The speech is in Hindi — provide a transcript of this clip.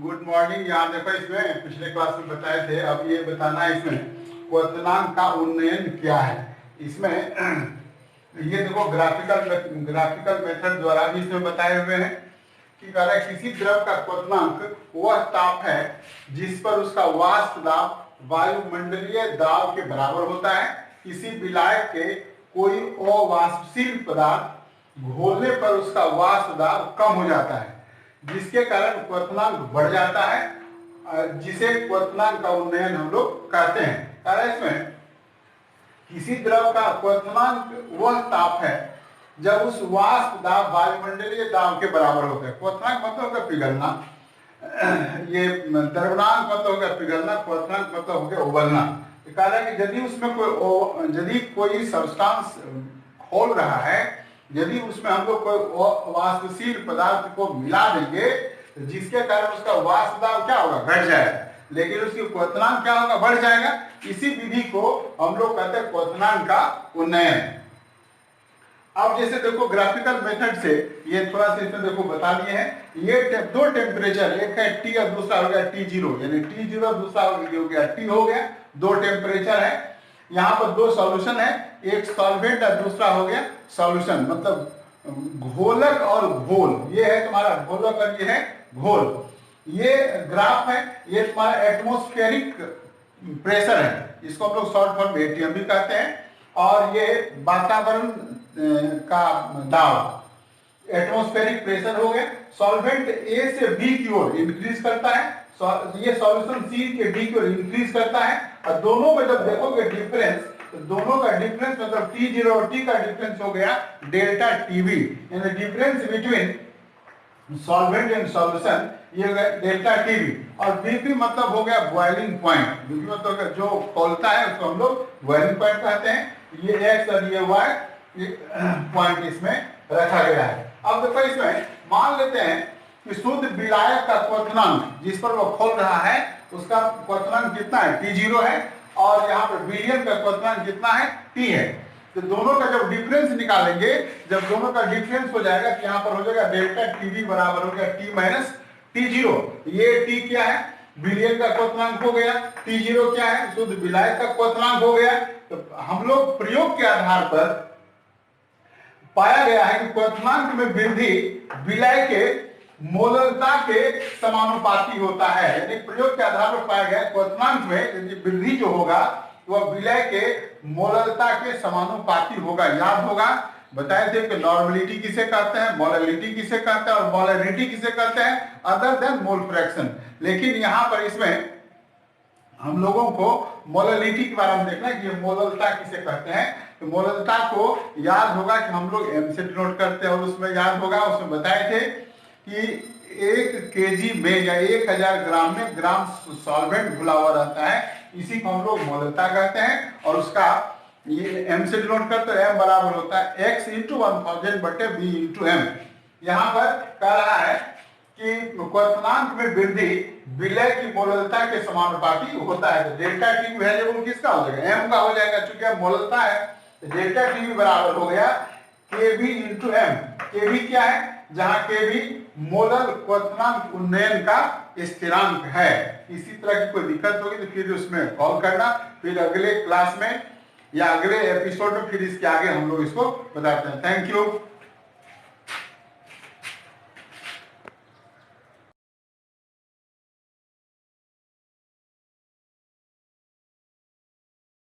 Good morning. यहाँ देखो, इसमें पिछले क्लास में बताए थे, अब ये बताना है इसमें क्वथनांक का उन्नयन क्या है। इसमें ये देखो ग्राफिकल मेथड द्वारा भी इसमें बताए हुए हैं कि कह रहा है किसी द्रव का क्वथनांक वह ताप है जिस पर उसका वाष्प दाब वायुमंडलीय दाब के बराबर होता है। किसी विलायक के कोई अवाष्पशील पदार्थ घोलने पर उसका वाष्प दाब कम हो जाता है, जिसके कारण क्वथनांक बढ़ जाता है, जिसे क्वथनांक का उन्नयन हम लोग कहते हैं। कह रहा है इसमें किसी द्रव का क्वथनांक वह ताप है जब उस वाष्प दाब वायुमंडलीय दाब के बराबर होता है। क्वथनांक मतलब होगा पिघलना, ये द्रवनांक मतलब होगा पिघलना, क्वथनांक मतलब हो गया उबलना। कह रहा है कि यदि कोई सब्सटेंस खोल रहा है, यदि उसमें हम लोग कोई वाष्पशील पदार्थ को मिला देंगे तो जिसके कारण उसका वाष्प दाब क्या होगा, घट जाएगा, लेकिन उसकी क्वथनांक क्या होगा, बढ़ जाएगा। इसी विधि को हम लोग कहते हैं क्वथनांक का उन्नयन। अब जैसे देखो ग्राफिकल मेथड से ये थोड़ा सा इसमें देखो बता दिए हैं। ये दो टेम्परेचर, एक है टी और दूसरा हो गया T0, यानी T0 दूसरा हो गया T हो गया। दो टेम्परेचर है, यहाँ पर दो सॉल्यूशन है, एक सॉल्वेंट और दूसरा हो गया सॉल्यूशन, मतलब घोलक और घोल। ये है तुम्हारा घोलक और ये है घोल। ये ग्राफ है, ये तुम्हारा एटमॉस्फेरिक प्रेशर है, इसको हम लोग शॉर्ट फॉर्म ATM भी कहते हैं। और ये वातावरण का दाब, एटमॉस्फेरिक प्रेशर हो गया। सॉल्वेंट A से B की ओर इंक्रीज करता है, ये सॉल्यूशन C के D की ओर इंक्रीज करता है। और दोनों में जब देखोगे डिफरेंस, तो दोनों का डिफरेंस मतलब T0 और T का डिफरेंस हो गया डेल्टा TB, यानी difference between solvent and solution, ये हो गया डेल्टा TB। और BP मतलब हो गया बॉइलिंग पॉइंट, BP मतलब जो खौलता है उसको हम लोग बॉइलिंग पॉइंट कहते हैं। ये X और ये Y पॉइंट इसमें रखा गया है। अब देखो इसमें मान लेते हैं कि शुद्ध विलायक का क्वथनांक जिस पर वो खोल रहा है उसका क्वथनांक कितना है, T0 है, और यहाँ पर विलियन का क्वथनांक कितना है, T है। तो दोनों का जब डिफरेंस निकालेंगे, जब दोनों का डिफरेंस हो जाएगा तो यहाँ पर हो जाएगा डेल्टा TB बराबर हो गया T माइनस T0। ये T क्या है, विलियन का क्वथनांक हो गया, T0 क्या है, शुद्ध विलायक का क्वथनांक हो गया। तो हम लोग प्रयोग के आधार पर पाया गया है कि क्वथनांक में वृद्धि विलय के मोललता के समानुपाती होता है। यानी प्रयोग के आधार पर पाया गया क्वथनांक में वृद्धि जो होगा वह विलय के मोललता के समानुपाती होगा। याद होगा बताए थे कि नॉर्मलिटी किसे कहते हैं, मोललिटी किसे कहते हैं और मोलरिटी किसे कहते हैं, अदर देन मोल फ्रैक्शन। लेकिन यहाँ पर इसमें हम लोगों को मोललिटी के बारे में देखना है कि ये मोललता किसे कहते हैं। तो मोललता को याद होगा कि हम लोग M से डिनोट करते हैं, और उसमें याद होगा उसमें बताए थे कि 1 kg में या 1000 ग्राम में ग्राम सॉल्वेंट घुला हुआ रहता है, इसी को हम लोग मोललता कहते हैं। और उसका ये M से डिनोट करते हैं, M बराबर होता है X × 1000 बटे B × M। यहाँ पर कह रहा है कि क्वथनांक में वृद्धि विलय की मोललता के समानुपाती होता है। तो डेल्टा TB वैल्यूबल किसका हो जाएगा, M का हो जाएगा, चूंकि मोललता है तो डेल्टा TB बराबर हो गया KB × M। KB क्या है, जहां KB मोलल क्वथनांक उन्नयन का स्थिरांक है। इसी तरह की कोई दिक्कत होगी तो फिर उसमें कॉल करना, फिर अगले क्लास में या अगले एपिसोड में फिर इसके आगे हम लोग इसको बताते हैं। Thank you.